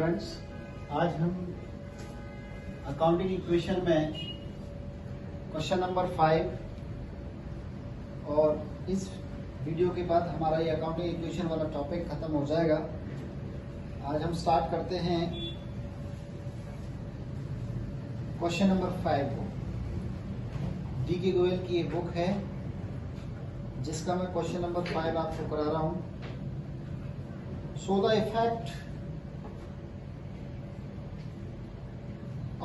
Students, आज हम accounting equation में क्वेश्चन नंबर 5 और इस वीडियो के बाद हमारा ये अकाउंटिंग इक्वेशन वाला टॉपिक खत्म हो जाएगा। आज हम स्टार्ट करते हैं क्वेश्चन नंबर 5 को। डी.के. गोयल की ये बुक है जिसका मैं क्वेश्चन नंबर 5 आपको करा रहा हूँ। So the effect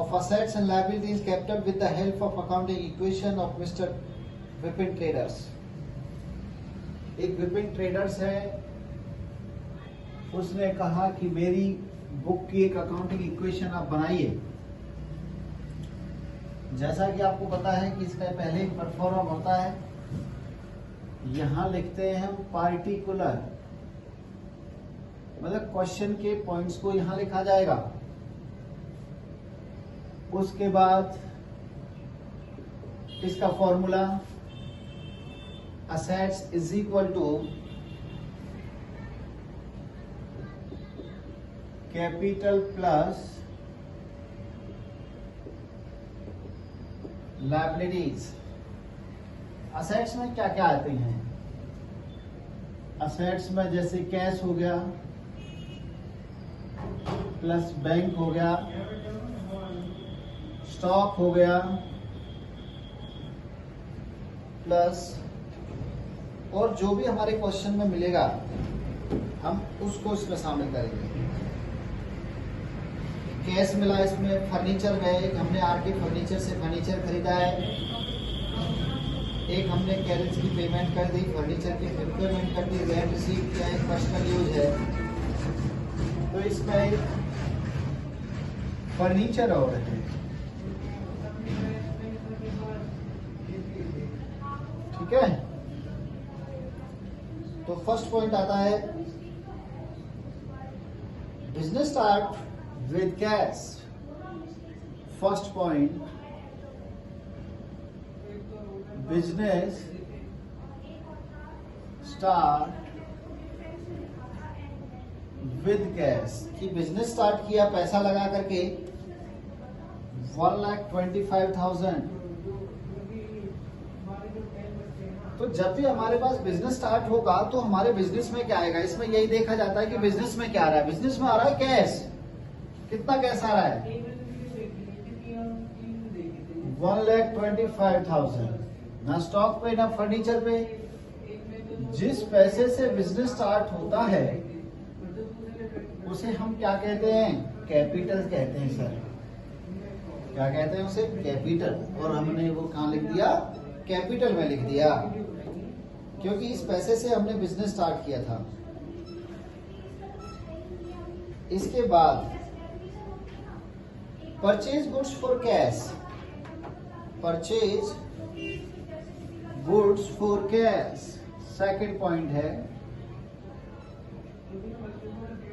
of assets and liabilities kept up with the help of accounting equation of Mr. Vipin Traders। एक विपिन ट्रेडर्स है, उसने कहा कि मेरी बुक की एक अकाउंटिंग इक्वेशन आप बनाइए। जैसा कि आपको पता है कि इसका पहले एक परफॉर्मा होता है, यहां लिखते हैं हम पार्टिकुलर, मतलब क्वेश्चन के पॉइंट्स को यहां लिखा जाएगा। उसके बाद इसका formula assets is equal to capital plus liabilities। assets में क्या क्या आते हैं? assets में जैसे कैश हो गया, प्लस बैंक हो गया, स्टॉक हो गया, प्लस और जो भी हमारे क्वेश्चन में मिलेगा हम उसको इसमें शामिल करेंगे। कैश मिला, इसमें फर्नीचर गए, हमने आरटी फर्नीचर से फर्नीचर खरीदा है, एक हमने कैरेज की पेमेंट कर दी, फर्नीचर की पेमेंट कर दी, रेंट रिसीव किया, एक पर्सनल यूज है। तो इसमें फर्नीचर और है, ठीक है। तो फर्स्ट पॉइंट आता है business start with cash. First point, business start with cash कि बिजनेस स्टार्ट किया पैसा लगा करके 1,25,000। तो जब भी हमारे पास बिजनेस स्टार्ट होगा तो हमारे बिजनेस में क्या आएगा, इसमें यही देखा जाता है कि बिजनेस में क्या आ रहा है। बिजनेस में आ रहा है कैश, कितना कैश आ रहा है? 1,25,000। ना स्टॉक पे ना फर्नीचर पे। जिस पैसे से बिजनेस स्टार्ट होता है उसे हम क्या कहते हैं? कैपिटल कहते हैं सर। क्या कहते हैं उसे? कैपिटल। और हमने वो कहाँ लिख दिया? कैपिटल में लिख दिया, क्योंकि इस पैसे से हमने बिजनेस स्टार्ट किया था। इसके बाद purchase goods for cash. Purchase goods for cash second point है।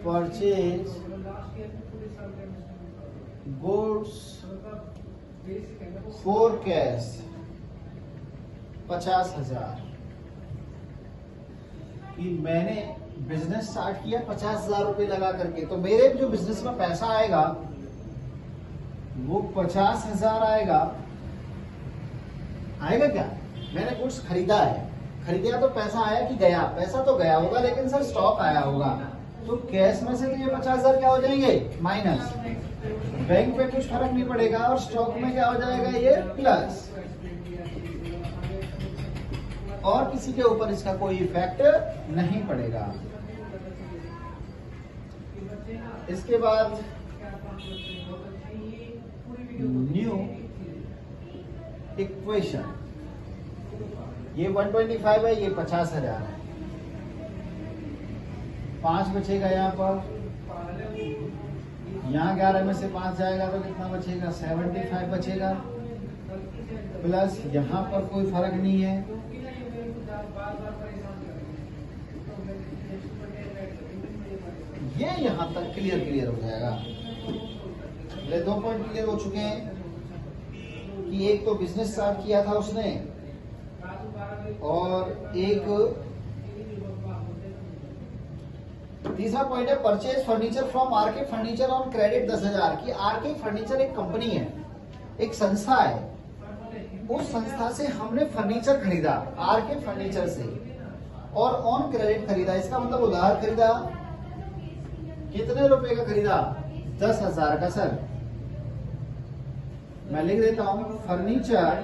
परचेज गुड्स फॉर कैश 50,000 कि मैंने बिजनेस स्टार्ट किया 50,000 रुपए लगा करके, तो मेरे जो बिजनेस में पैसा आएगा वो 50,000 आएगा। आएगा क्या? मैंने गुड्स खरीदा है, खरीदा तो पैसा आया कि गया? पैसा तो गया होगा, लेकिन सर स्टॉक आया होगा। तो कैश में से तो ये 50,000 क्या हो जाएंगे? माइनस। बैंक पे कुछ फर्क नहीं पड़ेगा, और स्टॉक में क्या हो जाएगा? ये प्लस। और किसी के ऊपर इसका कोई इफेक्ट नहीं पड़ेगा। इसके बाद न्यू इक्वेशन। ये 125 है, ये 50,000 है। 5 बचेगा यहाँ पर, यहाँ 11 में से 5 जाएगा तो कितना बचेगा? 75 बचेगा। प्लस यहाँ पर कोई फर्क नहीं है, ये यहां तक क्लियर हो जाएगा। ये 2 पॉइंट क्लियर हो चुके हैं कि एक तो बिजनेस स्टार्ट किया था उसने, और एक तीसरा पॉइंट है purchase furniture from RK furniture on credit 10,000 की। आरके फर्नीचर एक कंपनी है, एक संस्था है, उस संस्था से हमने फर्नीचर खरीदा आरके फर्नीचर से और ऑन क्रेडिट खरीदा। इसका मतलब उधार खरीदा। कितने रुपए का खरीदा? 10,000 का। सर मैं लिख देता हूं, फर्नीचर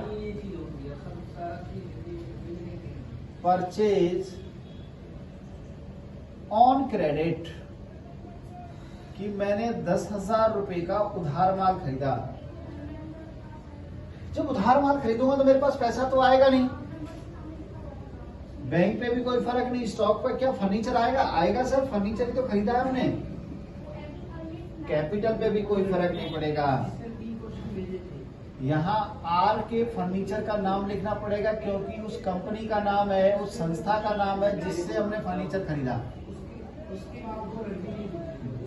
परचेज ऑन क्रेडिट कि मैंने 10,000 रुपए का उधार माल खरीदा। जब उधार माल खरीदूंगा तो मेरे पास पैसा तो आएगा नहीं, बैंक पे भी कोई फर्क नहीं, स्टॉक पर क्या फर्नीचर आएगा? आएगा सर, फर्नीचर तो खरीदा है हमने। कैपिटल पे भी कोई फर्क नहीं पड़ेगा। यहाँ आर के फर्नीचर का नाम लिखना पड़ेगा क्योंकि उस कंपनी का नाम है, उस संस्था का नाम है जिससे हमने फर्नीचर खरीदा।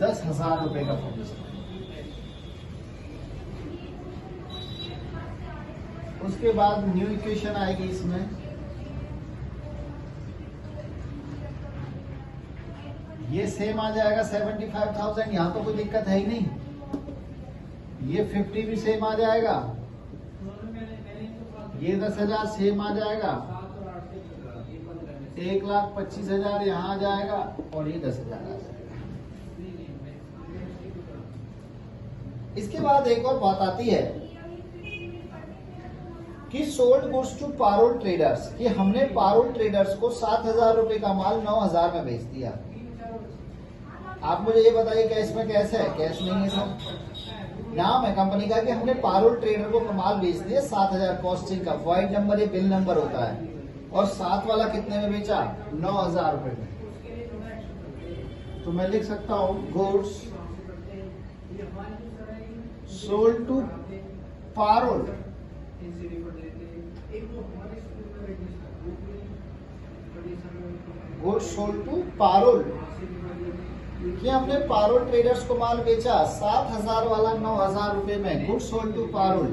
10,000 रुपए का फर्नीचर। उसके बाद न्यू इक्वेशन आएगी इसमें, ये सेम आ जाएगा 75,000। यहां तो कोई दिक्कत है ही नहीं। ये 50 भी सेम आ जाएगा, ये 10,000 सेम आ जाएगा, 1,25,000 यहाँ आ जाएगा और ये 10,000 आ जाएगा। इसके बाद एक और बात आती है कि sold goods to Parol traders, कि हमने पारोल ट्रेडर्स को 7,000 रुपए का माल 9,000 में बेच दिया। आप मुझे ये बताइए कैश में कैश है? कैश नहीं है सर, नाम है कंपनी का कि हमने पारोल ट्रेडर को माल बेच दिया 7,000 कॉस्टिंग का। वॉइड नंबर ये बिल नंबर होता है। और 7 वाला कितने में बेचा? 9,000 रुपए में। तो मैं लिख सकता हूं goods sold to Parol goods sold to Parol, कि हमने पारोल ट्रेडर्स को माल बेचा 7,000 वाला 9,000 रुपए में। Goods sold to Parol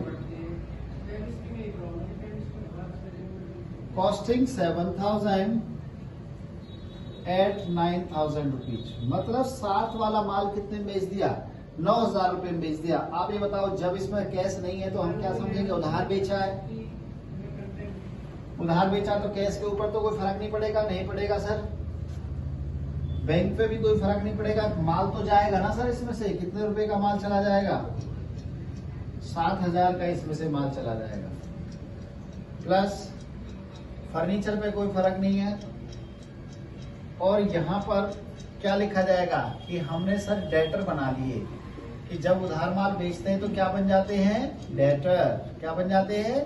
costing 7,000 at 9,000 rupees. मतलब 7 वाला माल कितने में बेच दिया? 9,000 रुपए में बेच दिया। आप ये बताओ, जब इसमें कैश नहीं है तो हम क्या समझेंगे? उधार बेचा है। उधार बेचा तो कैश के ऊपर तो कोई फर्क नहीं पड़ेगा। नहीं पड़ेगा सर, बैंक पे भी कोई फर्क नहीं पड़ेगा। माल तो जाएगा ना सर इसमें से। कितने रुपए का माल चला जाएगा? 7,000 का इसमें से माल चला जाएगा। प्लस फर्नीचर पे कोई फर्क नहीं है। और यहाँ पर क्या लिखा जाएगा कि हमने सर डेटर बना लिए, कि जब उधार माल बेचते हैं तो क्या बन जाते हैं? डेटर। क्या बन जाते हैं?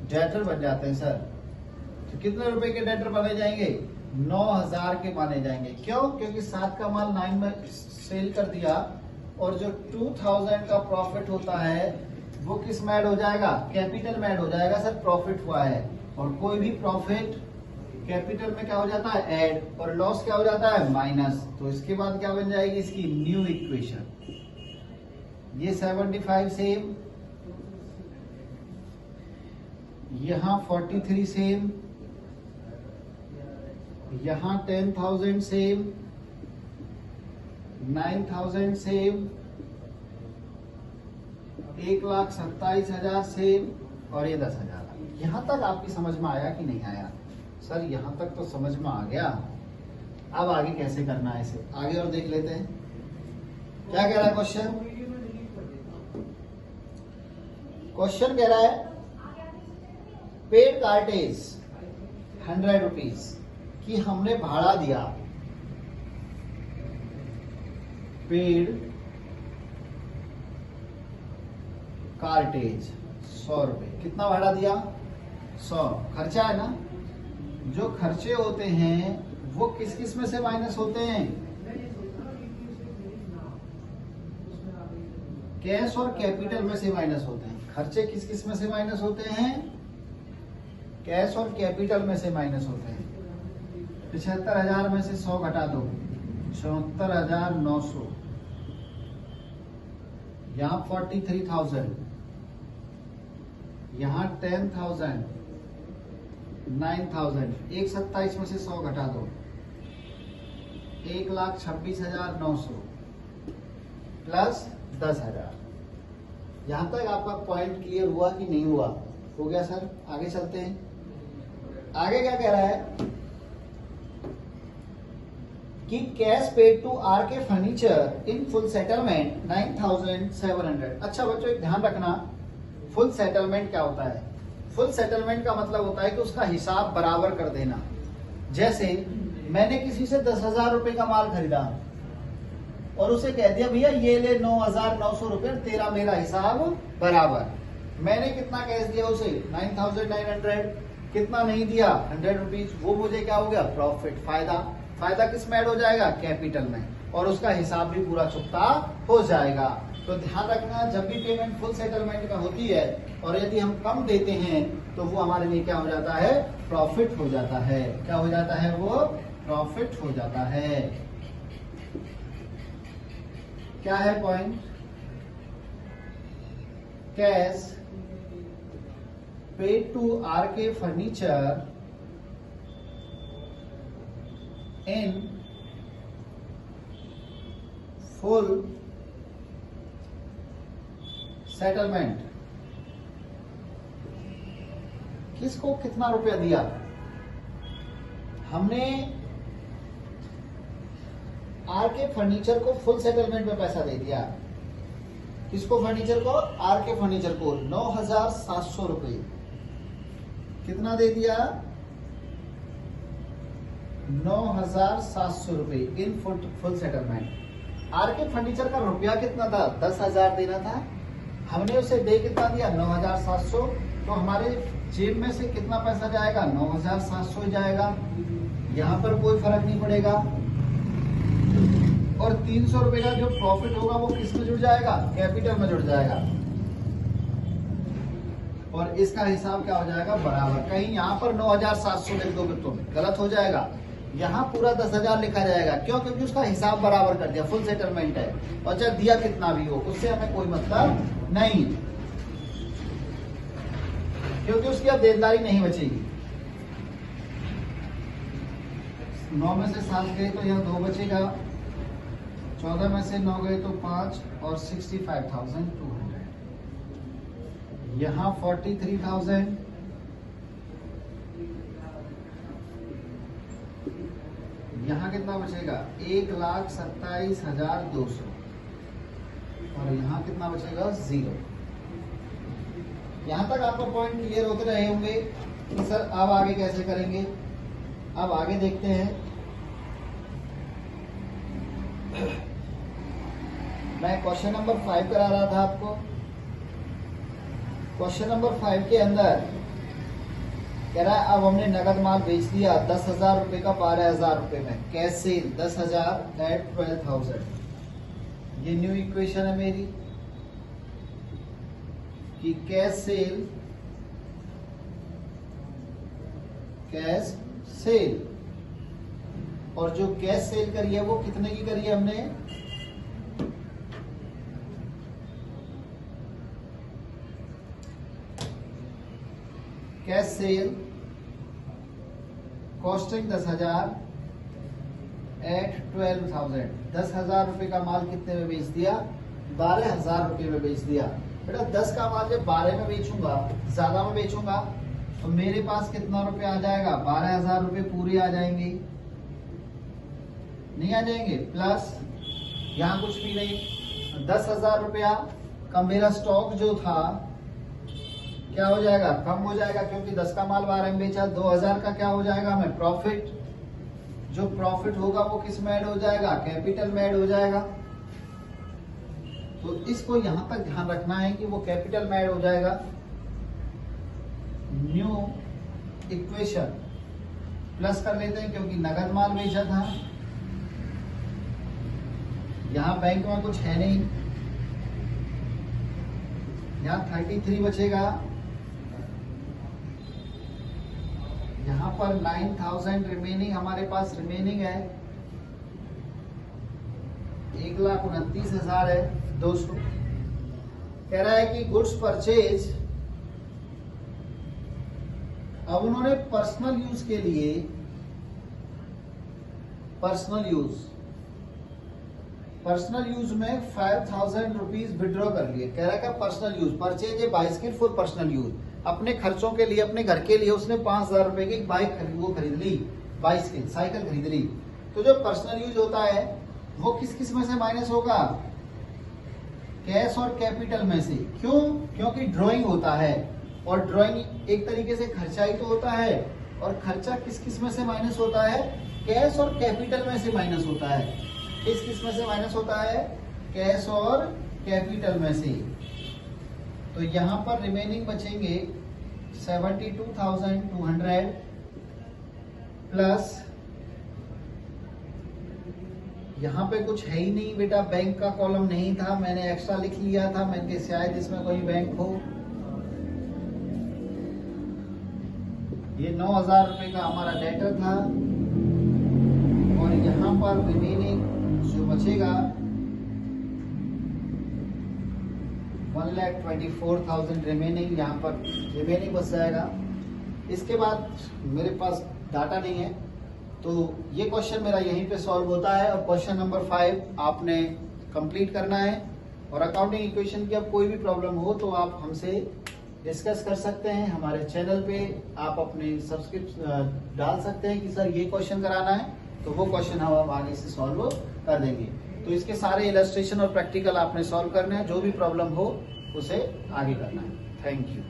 डेटर बन जाते हैं सर। तो कितने रुपए के डेटर बने जाएंगे? 9,000 के माने जाएंगे। क्यों? क्योंकि 7 का माल 9 में सेल कर दिया और जो 2,000 का प्रॉफिट होता है वो किस में ऐड हो जाएगा? कैपिटल में ऐड हो जाएगा सर। प्रॉफिट हुआ है और कोई भी प्रॉफिट कैपिटल में क्या हो जाता है? ऐड। और लॉस क्या हो जाता है? माइनस। तो इसके बाद क्या बन जाएगी इसकी? New equation. ये 75 सेम, यहां 43 सेम, यहां 10,000 सेम, 9,000 सेम, 1,27,000 सेम और ये 10,000। यहां तक आपकी समझ में आया कि नहीं आया? सर यहां तक तो समझ में आ गया। अब आगे कैसे करना है इसे आगे और देख लेते हैं। क्या कह रहा है क्वेश्चन? क्वेश्चन कह रहा है पेड कार्टेज 100 रुपीज कि हमने भाड़ा दिया। पेड कार्टेज 100 रुपए। कितना भाड़ा दिया? 100। खर्चा है ना। जो खर्चे होते हैं वो किस किस में से माइनस होते हैं? कैश और कैपिटल में से माइनस होते हैं। खर्चे किस किस में से माइनस होते हैं? कैश और कैपिटल में से माइनस होते हैं। 75,000 में से 100 घटा दो, 74,900। यहाँ 43,000, यहाँ 10,000, 9,000। 127 में से 100 घटा दो, 1,26,900 प्लस 10,000। यहां तक आपका पॉइंट क्लियर हुआ कि नहीं हुआ? हो गया सर, आगे चलते हैं। आगे क्या कह रहा है कि cash paid to R K furniture in full settlement 9,700। अच्छा बच्चों, एक ध्यान रखना, फुल सेटलमेंट क्या होता है? फुल सेटलमेंट का मतलब होता है कि उसका हिसाब बराबर कर देना। जैसे मैंने किसी से 10,000 रुपए का माल खरीदा और उसे कह दिया भैया ये ले 9,900 रुपए, तेरा मेरा हिसाब बराबर। मैंने कितना कैश दिया उसे? 9,900। कितना नहीं दिया? 100 रुपीज। वो मुझे क्या हो गया? प्रॉफिट, फायदा। फायदा किस में ऐड हो जाएगा? कैपिटल में, और उसका हिसाब भी पूरा चुकता हो जाएगा। तो ध्यान रखना, जब भी पेमेंट फुल सेटलमेंट का होती है और यदि हम कम देते हैं तो वो हमारे लिए क्या हो जाता है? प्रॉफिट हो जाता है। क्या हो जाता है? वो प्रॉफिट हो जाता है। क्या है point? Cash paid to R K furniture in full settlement. किसको कितना रुपया दिया? हमने आर के फर्नीचर को फुल सेटलमेंट में पैसा दे दिया। किसको? फर्नीचर को, आर के फर्नीचर को 9,700 रुपए। कितना दे दिया? 9,700 रुपए इन full settlement. Are K furniture का रुपया कितना था? 10,000 देना था। हमने उसे दे कितना दिया? 9,700। तो हमारे जेब में से कितना पैसा जाएगा? 9,700 जाएगा। यहां पर कोई फर्क नहीं पड़ेगा। और 300 रुपए का जो प्रॉफिट होगा वो किस में जुड़ जाएगा? कैपिटल में जुड़ जाएगा। और इसका हिसाब क्या हो जाएगा? बराबर। कहीं यहां पर 9,700 लिख दोगे तो गलत हो जाएगा। यहाँ पूरा 10,000 लिखा जाएगा। क्यों? क्योंकि उसका हिसाब बराबर कर दिया, फुल सेटलमेंट है। और चाहे दिया कितना भी हो उससे हमें कोई मतलब नहीं, क्योंकि उसकी अब देनदारी नहीं बचेगी। 9 में से 7 गए तो यहाँ 2 बचेगा, 14 में से 9 गए तो 5 और 65,200। यहाँ 43,000, यहाँ कितना बचेगा? 1,27,200। और यहाँ कितना बचेगा? 0। यहां तक आपका पॉइंट क्लियर होते रहे होंगे कि सर अब आगे कैसे करेंगे। अब आगे देखते हैं। मैं क्वेश्चन नंबर 5 करा रहा था आपको। क्वेश्चन नंबर 5 के अंदर कह रहा है अब हमने नगद माल बेच दिया 10,000 रुपए का 12,000 रुपए में। Cash sale 10,000 at 12,000। ये न्यू इक्वेशन है मेरी कि कैश सेल और जो कैश सेल करी है वो कितने की करी है हमने? Cash cell costing 10,000 at 12,000। 10,000 रुपए का माल कितने में बेच दिया? 12,000 रुपए में बेच दिया। बेटा 10 का माल जब 12 में बेचूंगा, ज्यादा में बेचूंगा तो मेरे पास कितना रुपया आ जाएगा? 12,000 रुपए पूरे आ जाएंगे, नहीं आ जाएंगे? प्लस यहाँ कुछ भी नहीं, 10,000 रुपया का मेरा स्टॉक जो था क्या हो जाएगा? कम हो जाएगा, क्योंकि 10 का माल 12 में बेचा। 2,000 का क्या हो जाएगा? मैं प्रॉफिट। जो प्रॉफिट होगा वो किस में ऐड हो जाएगा? कैपिटल में ऐड हो जाएगा। तो इसको यहां तक ध्यान रखना है कि वो कैपिटल में ऐड हो जाएगा। न्यू इक्वेशन प्लस कर लेते हैं क्योंकि नगद माल बेचा था। यहां बैंक में कुछ है नहीं, यहां 33 बचेगा। यहां पर 9,000 रिमेनिंग हमारे पास रिमेनिंग है, 1,29,200। कह रहा है कि गुड्स परचेज, अब उन्होंने पर्सनल यूज के लिए, पर्सनल यूज पर्सनल यूज में 5000 रुपीज विड्रॉ कर लिए। कह रहा है personal use, purchase a bicycle for personal use, अपने खर्चों के लिए, अपने घर के लिए उसने 5000 रुपए की बाइक खरीद ली, बाइसिकल साइकिल खरीद ली। तो जो पर्सनल यूज होता है वो किस किस में से माइनस होगा? कैश और कैपिटल में से। क्यों? क्योंकि ड्राइंग होता है और ड्राइंग एक तरीके से खर्चा ही तो होता है, और खर्चा किस किस में से माइनस होता है? कैश और कैपिटल में से माइनस होता है। किस किस में से माइनस होता है? कैश और कैपिटल में से। तो यहां पर रिमेनिंग बचेंगे 72,200 प्लस, यहाँ पे कुछ है ही नहीं बेटा, बैंक का कॉलम नहीं था, मैंने एक्स्ट्रा लिख लिया था, मैंने शायद इसमें कोई बैंक हो। ये 9,000 रुपए का हमारा डेटर था, और यहाँ पर रिमेनिंग जो बचेगा 1,24,000 रिमेनिंग, यहाँ पर रिमेनिंग बच जाएगा। इसके बाद मेरे पास डाटा नहीं है, तो ये क्वेश्चन मेरा यहीं पे सॉल्व होता है। और क्वेश्चन नंबर 5 आपने कंप्लीट करना है। और अकाउंटिंग इक्वेशन की अब कोई भी प्रॉब्लम हो तो आप हमसे डिस्कस कर सकते हैं। हमारे चैनल पे आप अपने सब्सक्रिप्शन डाल सकते हैं कि सर ये क्वेश्चन कराना है, तो वो क्वेश्चन हम आगे से सॉल्व कर देंगे। तो इसके सारे इलस्ट्रेशन और प्रैक्टिकल आपने सॉल्व करने हैं, जो भी प्रॉब्लम हो उसे आगे करना है। Thank you.